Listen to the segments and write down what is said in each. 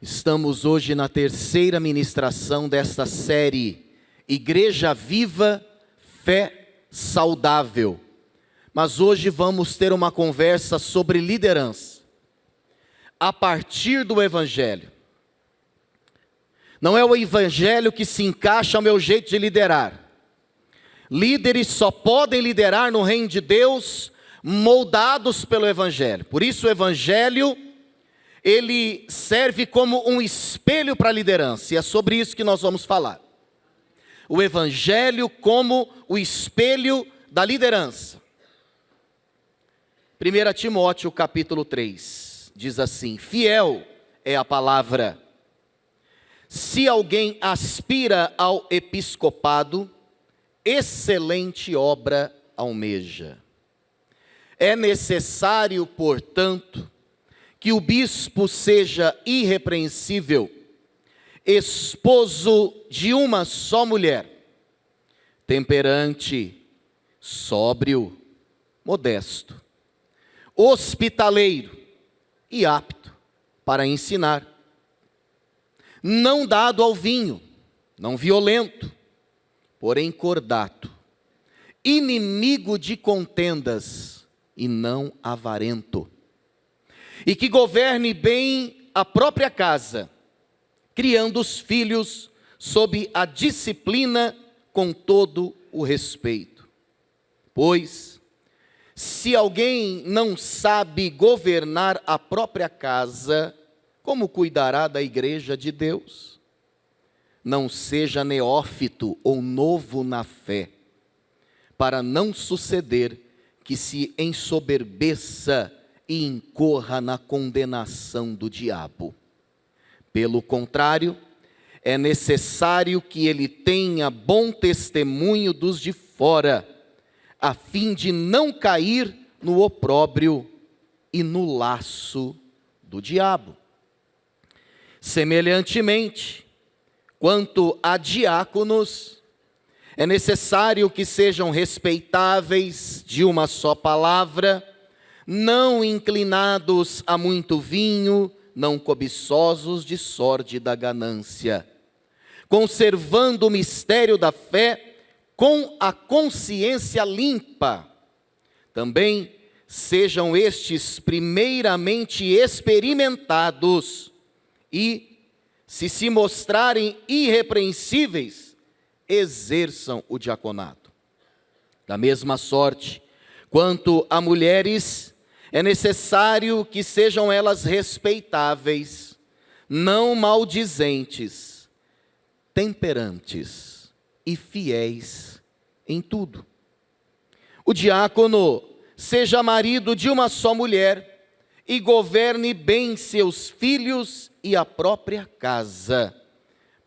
Estamos hoje na terceira ministração desta série Igreja Viva, Fé Saudável. Mas hoje vamos ter uma conversa sobre liderança, a partir do Evangelho. Não é o Evangelho que se encaixa ao meu jeito de liderar. Líderes só podem liderar no reino de Deus, moldados pelo Evangelho. Por isso o Evangelho, ele serve como um espelho para a liderança, e é sobre isso que nós vamos falar. O Evangelho como o espelho da liderança. 1 Timóteo capítulo 3, diz assim: fiel é a palavra. Se alguém aspira ao episcopado, excelente obra almeja. É necessário, portanto, que o bispo seja irrepreensível, esposo de uma só mulher, temperante, sóbrio, modesto, hospitaleiro e apto para ensinar, não dado ao vinho, não violento, porém cordato, inimigo de contendas e não avarento, e que governe bem a própria casa, criando os filhos sob a disciplina com todo o respeito. Pois, se alguém não sabe governar a própria casa, como cuidará da igreja de Deus? Não seja neófito ou novo na fé, para não suceder que se ensoberbeça e incorra na condenação do diabo. Pelo contrário, é necessário que ele tenha bom testemunho dos de fora, a fim de não cair no opróbrio e no laço do diabo. Semelhantemente, quanto a diáconos, é necessário que sejam respeitáveis, de uma só palavra, não inclinados a muito vinho, não cobiçosos de sórdida ganância, conservando o mistério da fé com a consciência limpa. Também sejam estes primeiramente experimentados e, se mostrarem irrepreensíveis, exerçam o diaconato. Da mesma sorte, quanto a mulheres, é necessário que sejam elas respeitáveis, não maldizentes, temperantes e fiéis em tudo. O diácono seja marido de uma só mulher e governe bem seus filhos e a própria casa,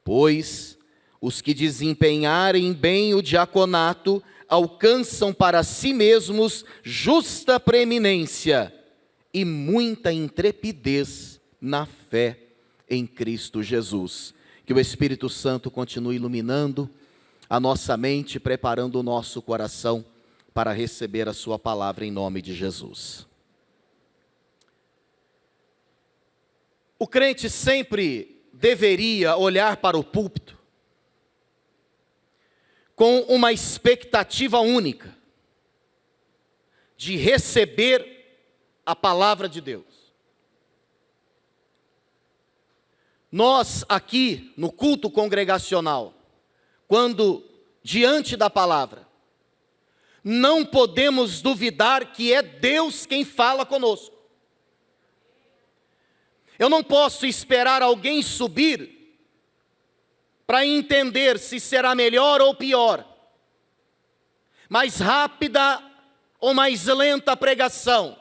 pois os que desempenharem bem o diaconato alcançam para si mesmos justa preeminência e muita intrepidez na fé em Cristo Jesus. Que o Espírito Santo continue iluminando a nossa mente, preparando o nosso coração para receber a sua palavra em nome de Jesus. O crente sempre deveria olhar para o púlpito com uma expectativa única de receber a palavra de Deus. Nós aqui no culto congregacional, quando diante da palavra, não podemos duvidar que é Deus quem fala conosco. Eu não posso esperar alguém subir para entender se será melhor ou pior, mais rápida ou mais lenta a pregação.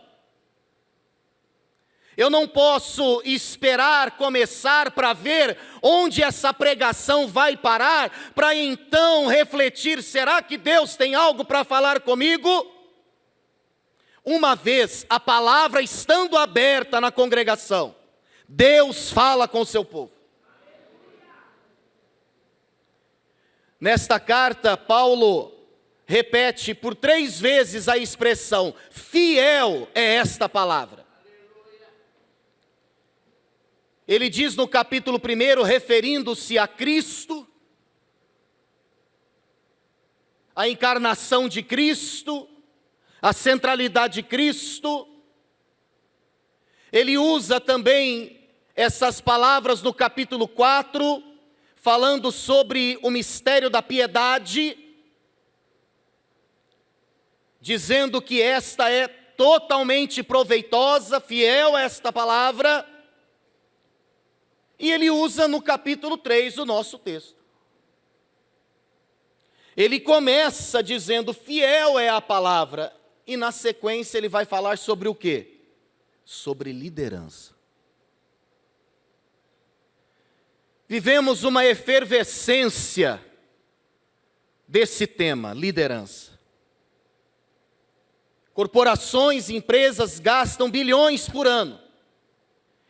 Eu não posso esperar começar para ver onde essa pregação vai parar, para então refletir, será que Deus tem algo para falar comigo? Uma vez a palavra estando aberta na congregação, Deus fala com o seu povo. Nesta carta, Paulo repete por 3 vezes a expressão, fiel é esta palavra. Ele diz no capítulo 1, referindo-se a Cristo, a encarnação de Cristo, a centralidade de Cristo. Ele usa também essas palavras no capítulo 4, falando sobre o mistério da piedade, dizendo que esta é totalmente proveitosa, fiel a esta palavra. E ele usa no capítulo 3 o nosso texto. Ele começa dizendo, fiel é a palavra, e na sequência ele vai falar sobre o quê? Sobre liderança. Vivemos uma efervescência desse tema, liderança. Corporações e empresas gastam bilhões por ano,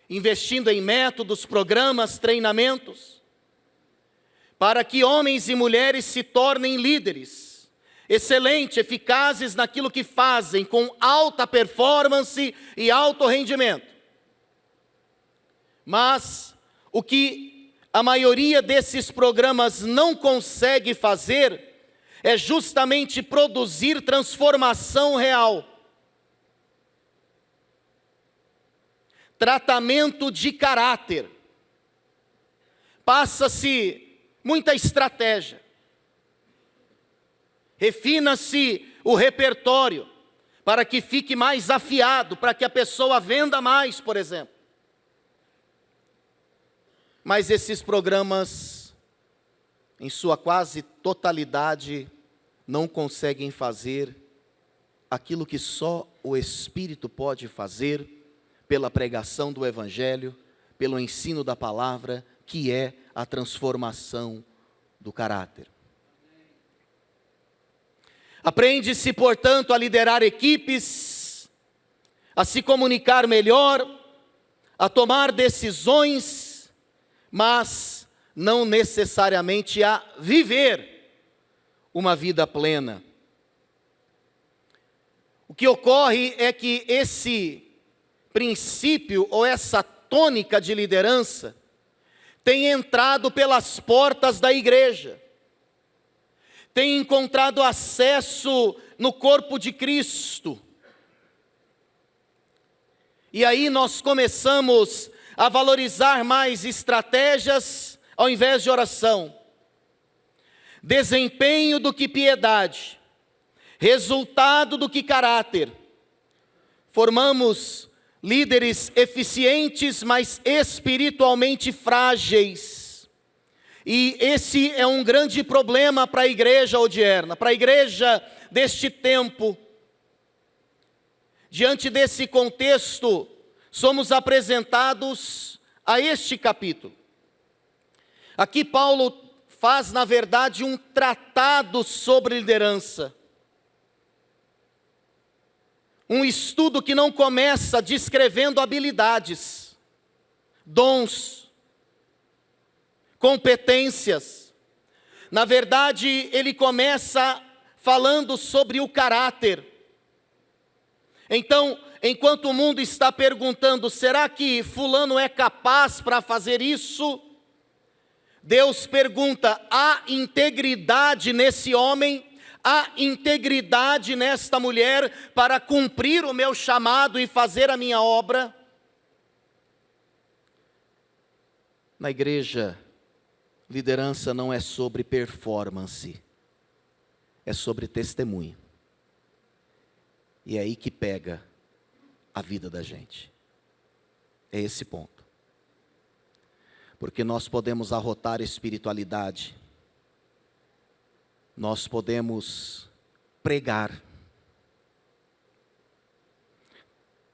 investindo em métodos, programas, treinamentos, para que homens e mulheres se tornem líderes, excelentes, eficazes naquilo que fazem, com alta performance e alto rendimento. Mas o que a maioria desses programas não consegue fazer é justamente produzir transformação real. Tratamento de caráter. Passa-se muita estratégia. Refina-se o repertório para que fique mais afiado, para que a pessoa venda mais, por exemplo. Mas esses programas, em sua quase totalidade, não conseguem fazer aquilo que só o Espírito pode fazer pela pregação do Evangelho, pelo ensino da palavra, que é a transformação do caráter. Aprende-se, portanto, a liderar equipes, a se comunicar melhor, a tomar decisões, mas não necessariamente a viver uma vida plena. O que ocorre é que esse princípio ou essa tônica de liderança tem entrado pelas portas da igreja, tem encontrado acesso no corpo de Cristo. E aí nós começamos a valorizar mais estratégias ao invés de oração. Desempenho do que piedade, resultado do que caráter. Formamos líderes eficientes, mas espiritualmente frágeis. E esse é um grande problema para a igreja odierna, para a igreja deste tempo. Diante desse contexto, somos apresentados a este capítulo. Aqui Paulo faz, na verdade, um tratado sobre liderança. Um estudo que não começa descrevendo habilidades, dons, competências. Na verdade, ele começa falando sobre o caráter. Então, enquanto o mundo está perguntando, será que fulano é capaz para fazer isso? Deus pergunta, há integridade nesse homem? Há integridade nesta mulher para cumprir o meu chamado e fazer a minha obra? Na igreja, liderança não é sobre performance, é sobre testemunho. E é aí que pega a vida da gente. É esse ponto. Porque nós podemos arrotar espiritualidade, nós podemos pregar.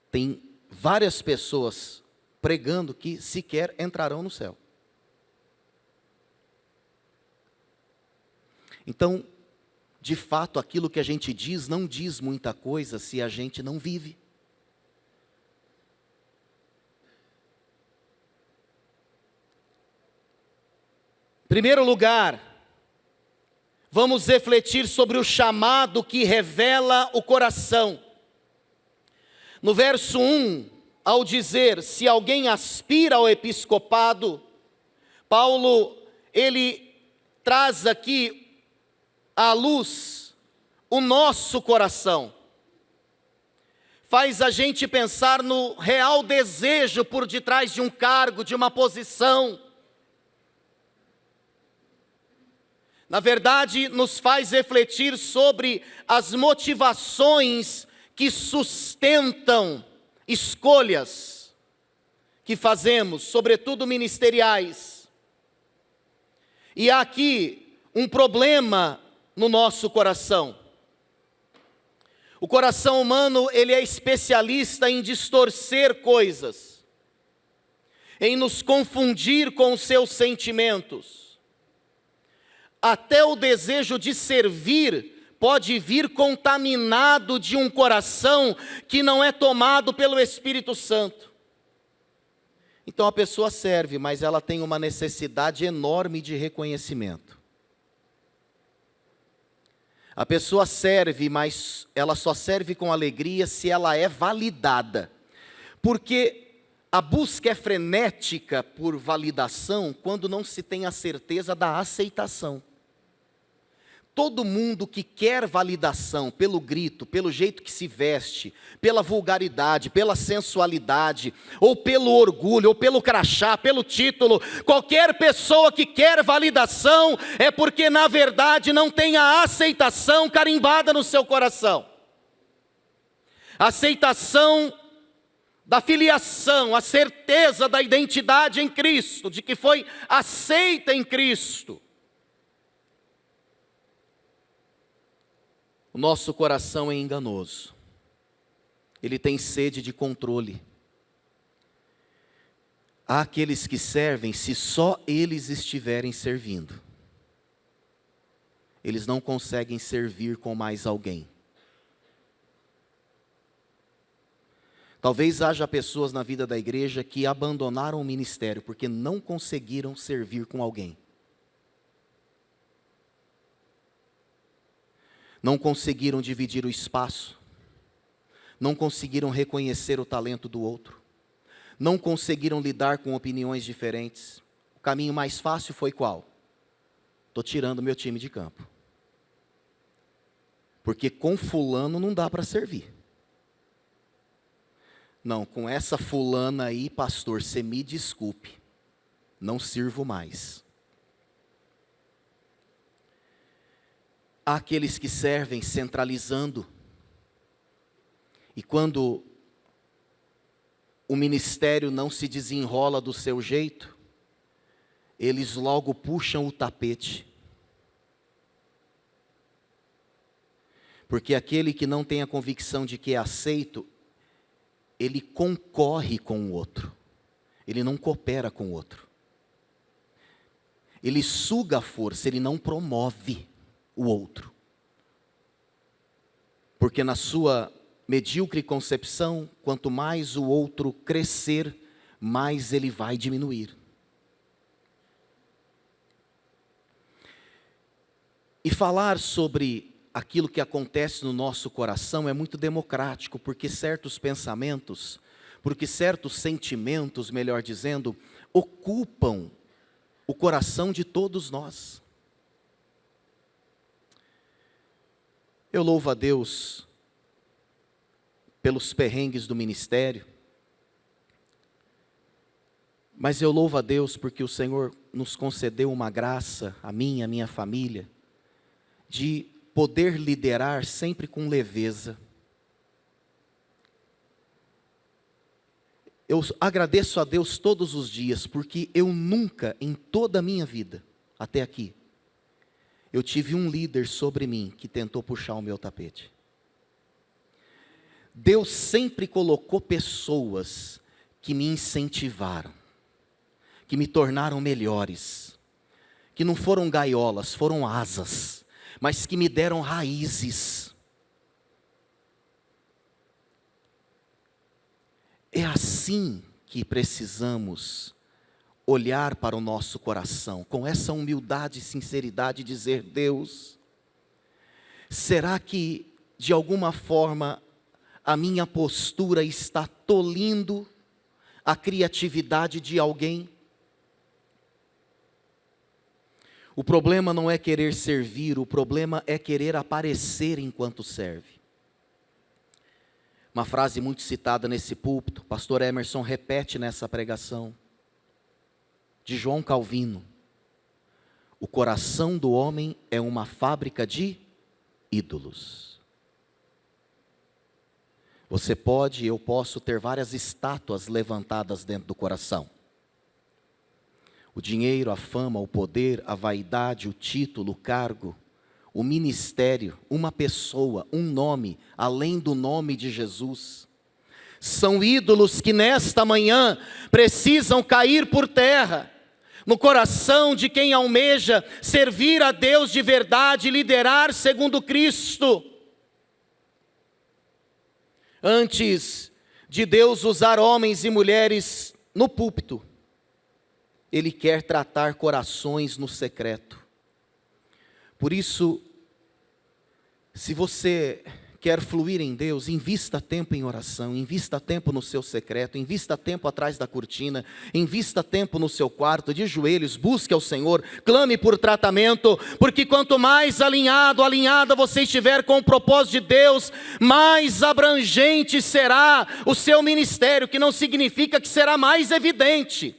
Tem várias pessoas pregando que sequer entrarão no céu. Então, de fato, aquilo que a gente diz não diz muita coisa se a gente não vive. Em primeiro lugar, vamos refletir sobre o chamado que revela o coração. No verso 1, ao dizer se alguém aspira ao episcopado, Paulo, ele traz aqui à luz o nosso coração. Faz a gente pensar no real desejo por detrás de um cargo, de uma posição. Na verdade, nos faz refletir sobre as motivações que sustentam escolhas que fazemos, sobretudo ministeriais. E há aqui um problema no nosso coração. O coração humano, ele é especialista em distorcer coisas, em nos confundir com os seus sentimentos. Até o desejo de servir pode vir contaminado de um coração que não é tomado pelo Espírito Santo. Então a pessoa serve, mas ela tem uma necessidade enorme de reconhecimento. A pessoa serve, mas ela só serve com alegria se ela é validada. Porque a busca é frenética por validação quando não se tem a certeza da aceitação. Todo mundo que quer validação pelo grito, pelo jeito que se veste, pela vulgaridade, pela sensualidade, ou pelo orgulho, ou pelo crachá, pelo título, qualquer pessoa que quer validação é porque na verdade não tem a aceitação carimbada no seu coração. Aceitação da filiação, a certeza da identidade em Cristo, de que foi aceita em Cristo. O nosso coração é enganoso, ele tem sede de controle. Há aqueles que servem se só eles estiverem servindo. Eles não conseguem servir com mais alguém. Talvez haja pessoas na vida da igreja que abandonaram o ministério porque não conseguiram servir com alguém. Não conseguiram dividir o espaço, não conseguiram reconhecer o talento do outro, não conseguiram lidar com opiniões diferentes. O caminho mais fácil foi qual? Estou tirando meu time de campo. Porque com fulano não dá para servir. Não, com essa fulana aí, pastor, você me desculpe, não sirvo mais. Há aqueles que servem centralizando, e quando o ministério não se desenrola do seu jeito, eles logo puxam o tapete. Porque aquele que não tem a convicção de que é aceito, ele concorre com o outro, ele não coopera com o outro. Ele suga a força, ele não promove o outro. Porque na sua medíocre concepção, quanto mais o outro crescer, mais ele vai diminuir. E falar sobre aquilo que acontece no nosso coração é muito democrático, porque certos pensamentos, porque certos sentimentos, melhor dizendo, ocupam o coração de todos nós. Eu louvo a Deus pelos perrengues do ministério, mas eu louvo a Deus porque o Senhor nos concedeu uma graça, a mim, a minha família, de poder liderar sempre com leveza. Eu agradeço a Deus todos os dias, porque eu nunca, em toda a minha vida, até aqui, eu tive um líder sobre mim que tentou puxar o meu tapete. Deus sempre colocou pessoas que me incentivaram, que me tornaram melhores, que não foram gaiolas, foram asas, mas que me deram raízes. É assim que precisamos olhar para o nosso coração, com essa humildade e sinceridade, e dizer: Deus, será que de alguma forma a minha postura está tolindo a criatividade de alguém. O problema não é querer servir, o problema é querer aparecer enquanto serve. Uma frase muito citada nesse púlpito, pastor Emerson repete nessa pregação, de João Calvino: o coração do homem é uma fábrica de ídolos. Você pode, eu posso ter várias estátuas levantadas dentro do coração. O dinheiro, a fama, o poder, a vaidade, o título, o cargo, o ministério, uma pessoa, um nome, além do nome de Jesus. São ídolos que nesta manhã precisam cair por terra, no coração de quem almeja servir a Deus de verdade e liderar segundo Cristo. Antes de Deus usar homens e mulheres no púlpito, Ele quer tratar corações no secreto. Por isso, se você quer fluir em Deus, invista tempo em oração, invista tempo no seu secreto, invista tempo atrás da cortina, invista tempo no seu quarto, de joelhos, busque ao Senhor, clame por tratamento, porque quanto mais alinhada você estiver com o propósito de Deus, mais abrangente será o seu ministério, que não significa que será mais evidente.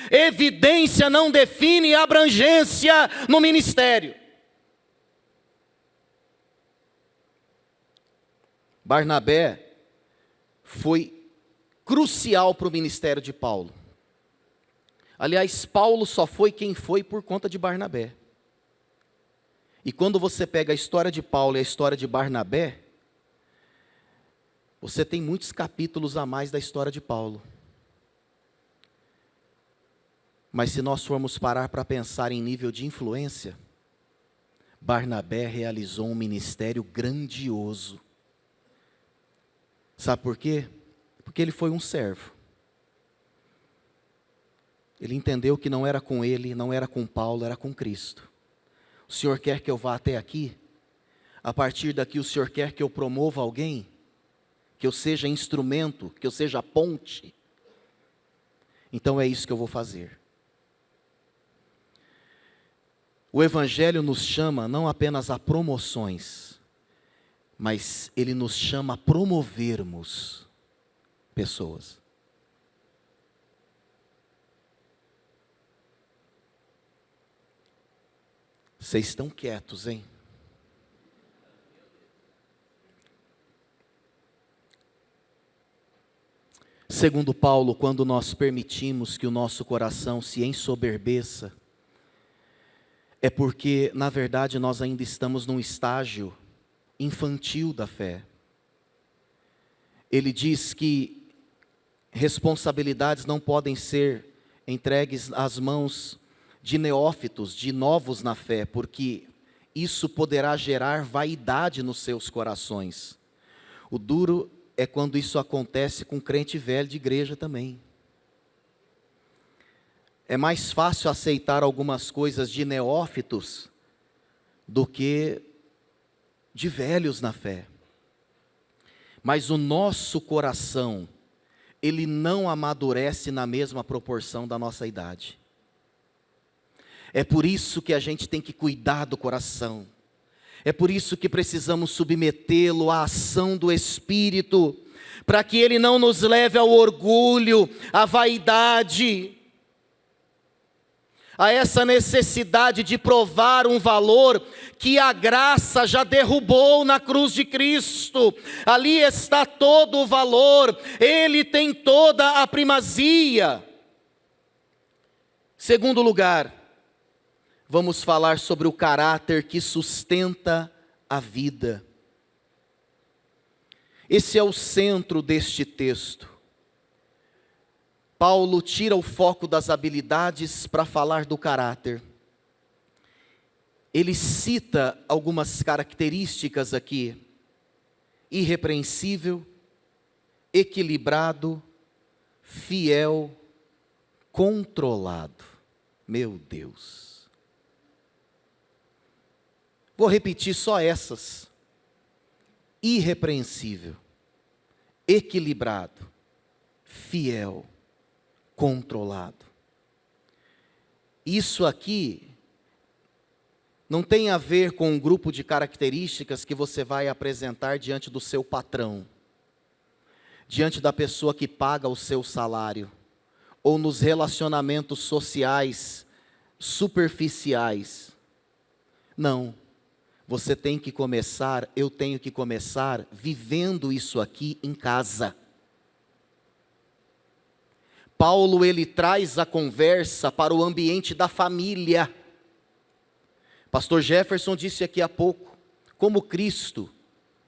Evidência não define abrangência no ministério. Barnabé foi crucial para o ministério de Paulo. Aliás, Paulo só foi quem foi por conta de Barnabé. E quando você pega a história de Paulo e a história de Barnabé, você tem muitos capítulos a mais da história de Paulo. Mas se nós formos parar para pensar em nível de influência, Barnabé realizou um ministério grandioso. Sabe por quê? Porque ele foi um servo. Ele entendeu que não era com ele, não era com Paulo, era com Cristo. O Senhor quer que eu vá até aqui? A partir daqui o Senhor quer que eu promova alguém? Que eu seja instrumento, que eu seja ponte? Então é isso que eu vou fazer. O Evangelho nos chama não apenas a promoções, mas ele nos chama a promovermos pessoas. Vocês estão quietos, hein? Segundo Paulo, quando nós permitimos que o nosso coração se ensoberbeça, é porque, na verdade, nós ainda estamos num estágio infantil da fé. Ele diz que responsabilidades não podem ser entregues às mãos de neófitos, de novos na fé, porque isso poderá gerar vaidade nos seus corações. O duro é quando isso acontece com crente velho de igreja também. É mais fácil aceitar algumas coisas de neófitos do que de velhos na fé. Mas o nosso coração, ele não amadurece na mesma proporção da nossa idade. É por isso que a gente tem que cuidar do coração. É por isso que precisamos submetê-lo à ação do Espírito, para que ele não nos leve ao orgulho, à vaidade, a essa necessidade de provar um valor que a graça já derrubou na cruz de Cristo. Ali está todo o valor, Ele tem toda a primazia. Segundo lugar, vamos falar sobre o caráter que sustenta a vida. Esse é o centro deste texto. Paulo tira o foco das habilidades para falar do caráter. Ele cita algumas características aqui: irrepreensível, equilibrado, fiel, controlado. Meu Deus. Vou repetir só essas: irrepreensível, equilibrado, fiel, controlado. Isso aqui não tem a ver com um grupo de características que você vai apresentar diante do seu patrão, diante da pessoa que paga o seu salário, ou nos relacionamentos sociais superficiais. Não, você tem que começar, eu tenho que começar vivendo isso aqui em casa. Paulo, ele traz a conversa para o ambiente da família. Pastor Jefferson disse aqui há pouco, como Cristo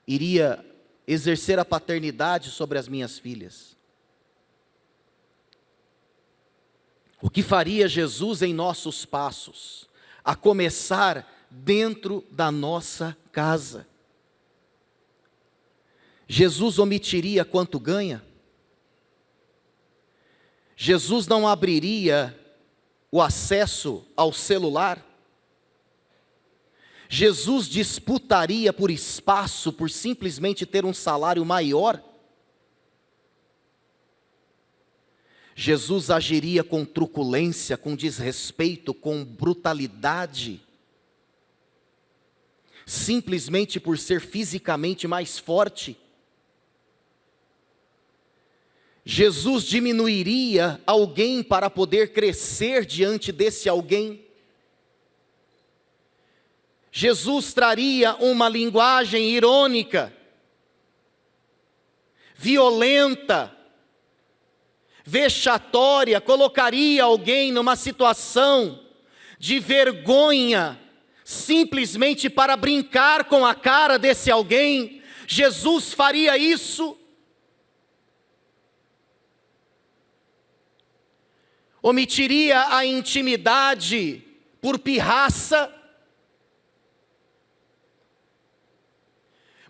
iria exercer a paternidade sobre as minhas filhas. O que faria Jesus em nossos passos? A começar dentro da nossa casa. Jesus omitiria quanto ganha? Jesus não abriria o acesso ao celular? Jesus disputaria por espaço, por simplesmente ter um salário maior? Jesus agiria com truculência, com desrespeito, com brutalidade, simplesmente por ser fisicamente mais forte? Jesus diminuiria alguém para poder crescer diante desse alguém? Jesus traria uma linguagem irônica, violenta, vexatória, colocaria alguém numa situação de vergonha, simplesmente para brincar com a cara desse alguém? Jesus faria isso? Omitiria a intimidade por pirraça?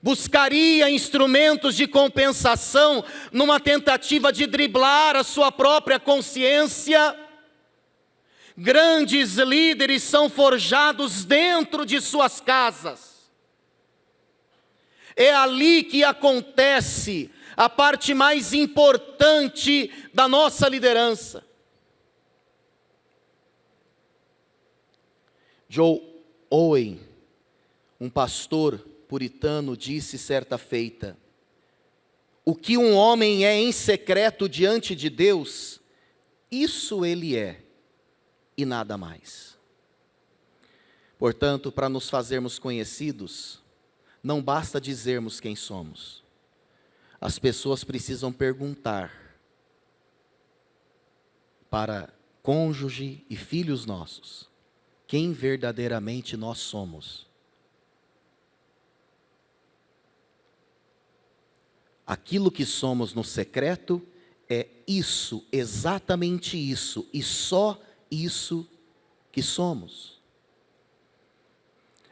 Buscaria instrumentos de compensação numa tentativa de driblar a sua própria consciência? Grandes líderes são forjados dentro de suas casas. É ali que acontece a parte mais importante da nossa liderança. Joe Owen, um pastor puritano, disse certa feita: o que um homem é em secreto diante de Deus, isso ele é, e nada mais. Portanto, para nos fazermos conhecidos, não basta dizermos quem somos. As pessoas precisam perguntar para cônjuge e filhos nossos quem verdadeiramente nós somos. Aquilo que somos no secreto é isso, exatamente isso, e só isso que somos.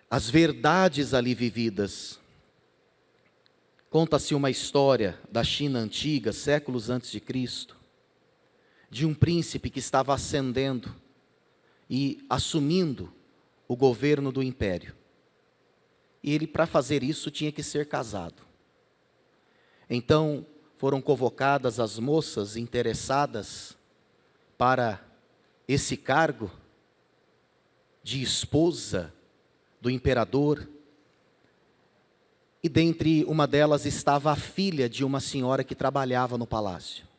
As verdades ali vividas. Conta-se uma história da China antiga, séculos antes de Cristo, de um príncipe que estava ascendendo e assumindo o governo do império. E ele, para fazer isso, tinha que ser casado. Então, foram convocadas as moças interessadas para esse cargo de esposa do imperador. E dentre uma delas estava a filha de uma senhora que trabalhava no palácio.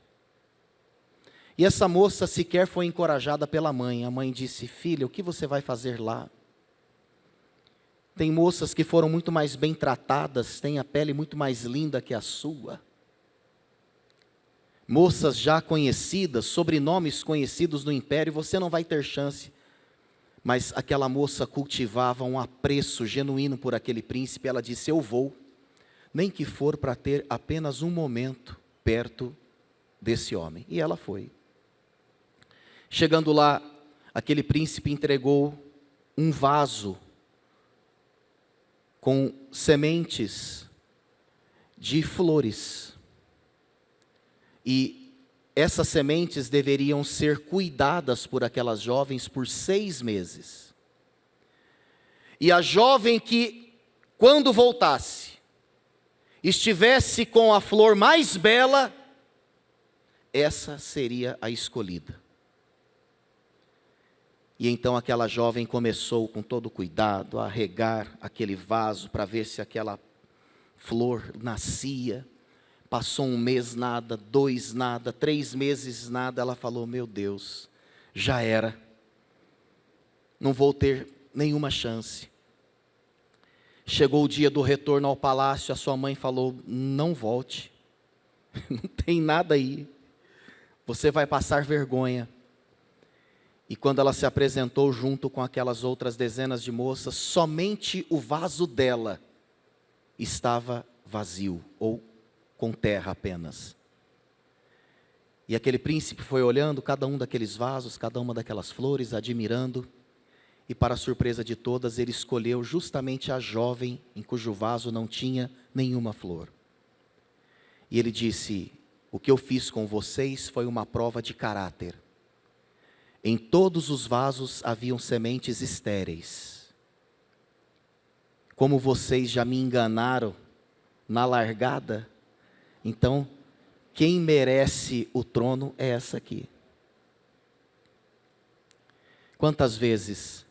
E essa moça sequer foi encorajada pela mãe. A mãe disse: filha, o que você vai fazer lá? Tem moças que foram muito mais bem tratadas, têm a pele muito mais linda que a sua. Moças já conhecidas, sobrenomes conhecidos no império, você não vai ter chance. Mas aquela moça cultivava um apreço genuíno por aquele príncipe. Ela disse: eu vou, nem que for para ter apenas um momento perto desse homem. E ela foi. Chegando lá, aquele príncipe entregou um vaso com sementes de flores. E essas sementes deveriam ser cuidadas por aquelas jovens por 6 meses. E a jovem que, quando voltasse, estivesse com a flor mais bela, essa seria a escolhida. E então aquela jovem começou com todo cuidado a regar aquele vaso para ver se aquela flor nascia. Passou 1 mês nada, 2 nada, 3 meses nada. Ela falou: meu Deus, já era. Não vou ter nenhuma chance. Chegou o dia do retorno ao palácio, a sua mãe falou: não volte, não tem nada aí, você vai passar vergonha. E quando ela se apresentou junto com aquelas outras dezenas de moças, somente o vaso dela estava vazio, ou com terra apenas. E aquele príncipe foi olhando cada um daqueles vasos, cada uma daquelas flores, admirando. E para a surpresa de todas, ele escolheu justamente a jovem em cujo vaso não tinha nenhuma flor. E ele disse: o que eu fiz com vocês foi uma prova de caráter. Em todos os vasos haviam sementes estéreis. Como vocês já me enganaram na largada, então quem merece o trono é essa aqui. Quantas vezes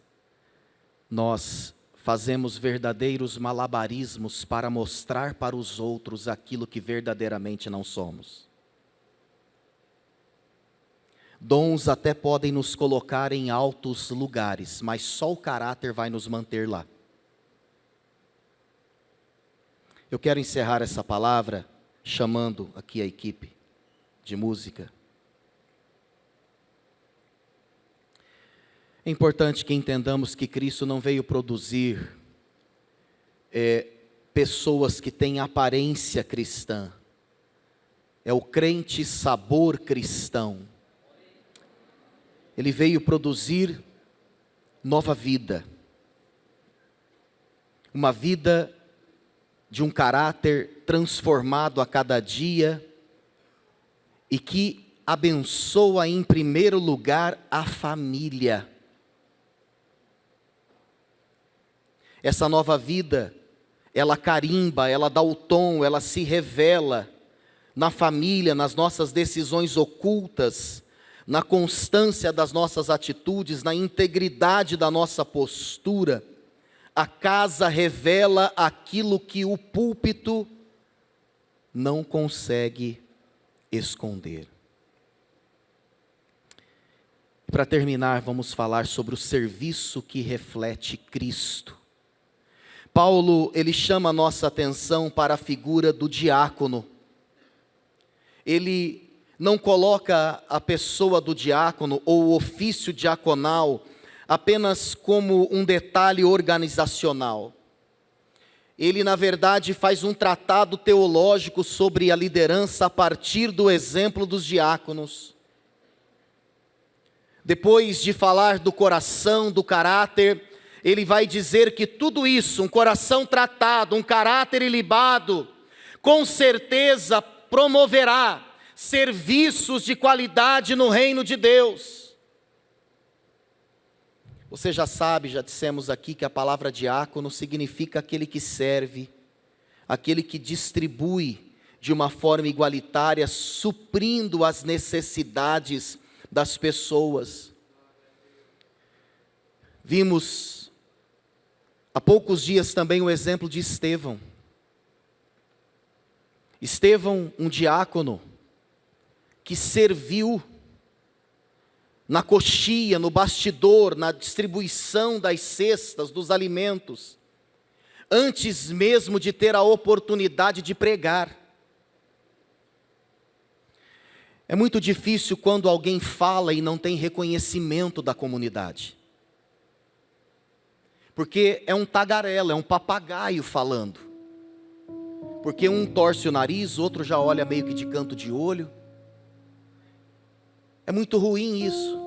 nós fazemos verdadeiros malabarismos para mostrar para os outros aquilo que verdadeiramente não somos? Dons até podem nos colocar em altos lugares, mas só o caráter vai nos manter lá. Eu quero encerrar essa palavra chamando aqui a equipe de música. É importante que entendamos que Cristo não veio produzir pessoas que têm aparência cristã. É o crente sabor cristão. Ele veio produzir nova vida. Uma vida de um caráter transformado a cada dia e que abençoa em primeiro lugar a família. Essa nova vida, ela carimba, ela dá o tom, ela se revela na família, nas nossas decisões ocultas, na constância das nossas atitudes, na integridade da nossa postura. A casa revela aquilo que o púlpito não consegue esconder. Para terminar, vamos falar sobre o serviço que reflete Cristo. Paulo, ele chama a nossa atenção para a figura do diácono. Ele não coloca a pessoa do diácono ou o ofício diaconal apenas como um detalhe organizacional. Ele, na verdade, faz um tratado teológico sobre a liderança a partir do exemplo dos diáconos. Depois de falar do coração, do caráter, ele vai dizer que tudo isso, um coração tratado, um caráter ilibado, com certeza promoverá serviços de qualidade no reino de Deus. Você já sabe, já dissemos aqui que a palavra diácono significa aquele que serve, aquele que distribui de uma forma igualitária, suprindo as necessidades das pessoas. Vimos há poucos dias também o exemplo de Estevão. Estevão, um diácono, que serviu na coxia, no bastidor, na distribuição das cestas, dos alimentos, antes mesmo de ter a oportunidade de pregar. É muito difícil quando alguém fala e não tem reconhecimento da comunidade. Porque é um tagarela, é um papagaio falando. Porque um torce o nariz, outro já olha meio que de canto de olho. É muito ruim isso.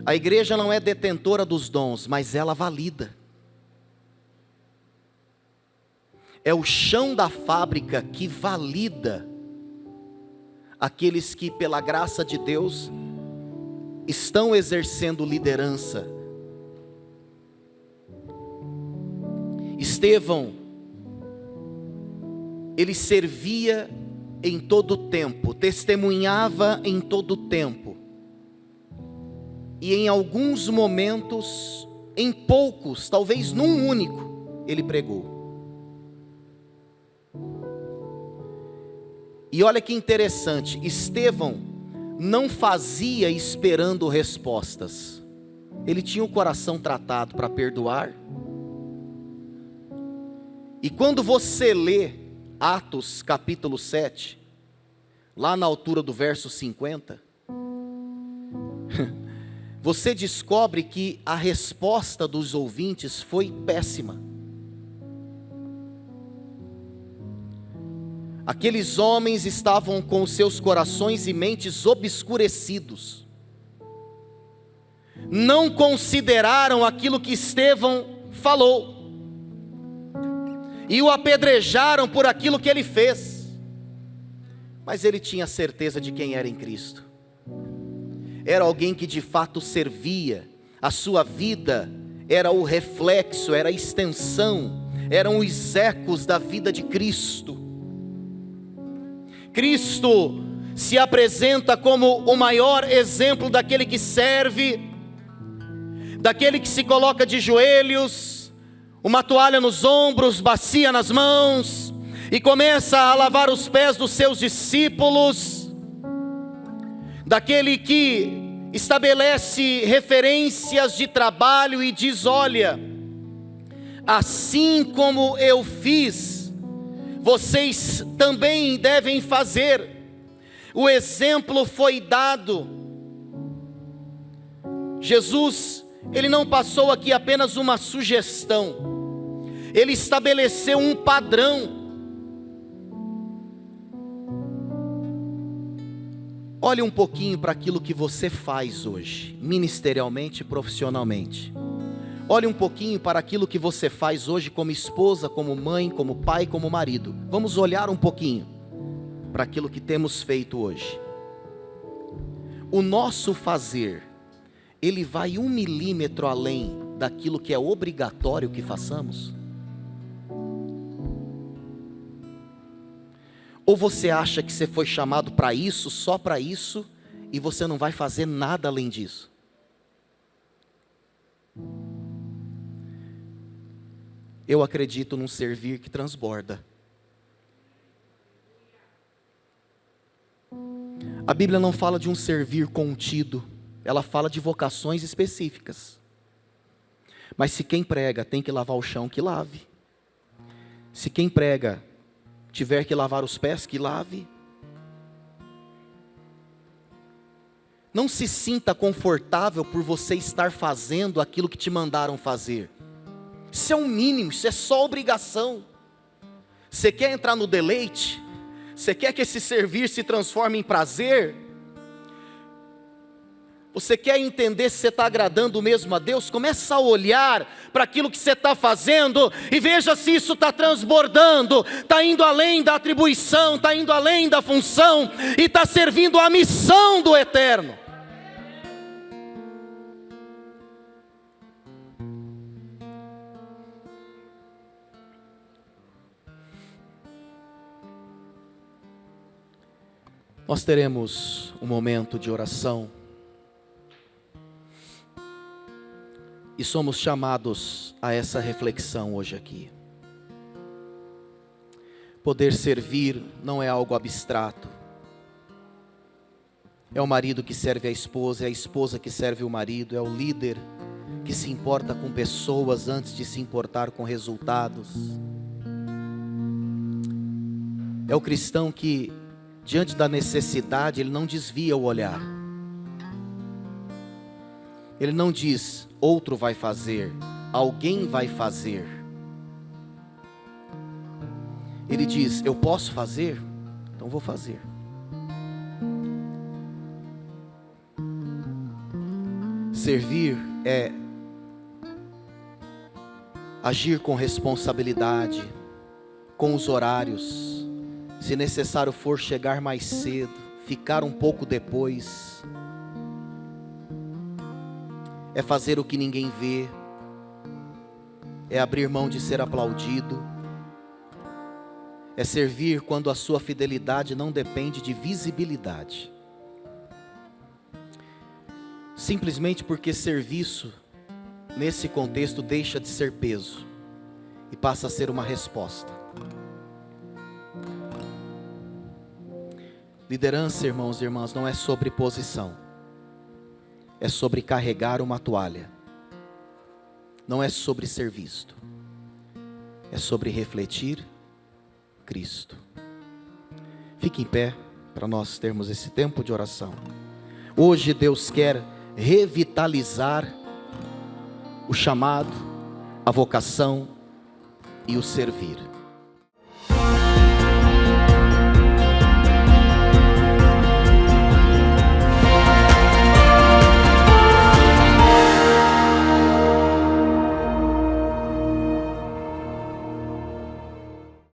A igreja não é detentora dos dons, mas ela valida. É o chão da fábrica que valida aqueles que, pela graça de Deus, estão exercendo liderança. Estevão, ele servia em todo tempo, testemunhava em todo tempo, e em alguns momentos, em poucos, talvez num único, ele pregou. E olha que interessante, Estevão não fazia esperando respostas. Ele tinha o coração tratado para perdoar. E quando você lê Atos capítulo 7, lá na altura do verso 50, você descobre que a resposta dos ouvintes foi péssima. Aqueles homens estavam com os seus corações e mentes obscurecidos. Não consideraram aquilo que Estevão falou. E o apedrejaram por aquilo que ele fez. Mas ele tinha certeza de quem era em Cristo. Era alguém que de fato servia. A sua vida era o reflexo, era a extensão, eram os ecos da vida de Cristo. Cristo se apresenta como o maior exemplo daquele que serve, daquele que se coloca de joelhos, uma toalha nos ombros, bacia nas mãos, e começa a lavar os pés dos seus discípulos, daquele que estabelece referências de trabalho e diz: olha, assim como eu fiz, vocês também devem fazer. O exemplo foi dado. Jesus, ele não passou aqui apenas uma sugestão, ele estabeleceu um padrão. Olhe um pouquinho para aquilo que você faz hoje, ministerialmente e profissionalmente. Olhe um pouquinho para aquilo que você faz hoje como esposa, como mãe, como pai, como marido. Vamos olhar um pouquinho para aquilo que temos feito hoje. O nosso fazer, ele vai 1 milímetro além daquilo que é obrigatório que façamos? Ou você acha que você foi chamado para isso, só para isso, e você não vai fazer nada além disso? Eu acredito num servir que transborda. A Bíblia não fala de um servir contido, ela fala de vocações específicas. Mas se quem prega tem que lavar o chão, que lave. Se quem prega tiver que lavar os pés, que lave. Não se sinta confortável por você estar fazendo aquilo que te mandaram fazer. Isso é um mínimo, isso é só obrigação. Você quer entrar no deleite? Você quer que esse servir se transforme em prazer? Você quer entender se você está agradando mesmo a Deus? Começa a olhar para aquilo que você está fazendo e veja se isso está transbordando, está indo além da atribuição, está indo além da função e está servindo a missão do eterno. Nós teremos um momento de oração e somos chamados a essa reflexão hoje aqui. Poder servir não é algo abstrato. É o marido que serve a esposa, é a esposa que serve o marido, é o líder que se importa com pessoas antes de se importar com resultados. É o cristão que, diante da necessidade, ele não desvia o olhar. Ele não diz, outro vai fazer, alguém vai fazer. Ele diz, eu posso fazer? Então vou fazer. Servir é agir com responsabilidade, com os horários. Se necessário for, chegar mais cedo, ficar um pouco depois. É fazer o que ninguém vê. É abrir mão de ser aplaudido. é servir quando a sua fidelidade não depende de visibilidade. Simplesmente porque serviço, nesse contexto, deixa de ser peso e passa a ser uma resposta. Liderança, irmãos e irmãs, não é sobre posição, é sobre carregar uma toalha. Não é sobre ser visto, é sobre refletir Cristo. Fique em pé para nós termos esse tempo de oração. Hoje Deus quer revitalizar o chamado, a vocação e o servir.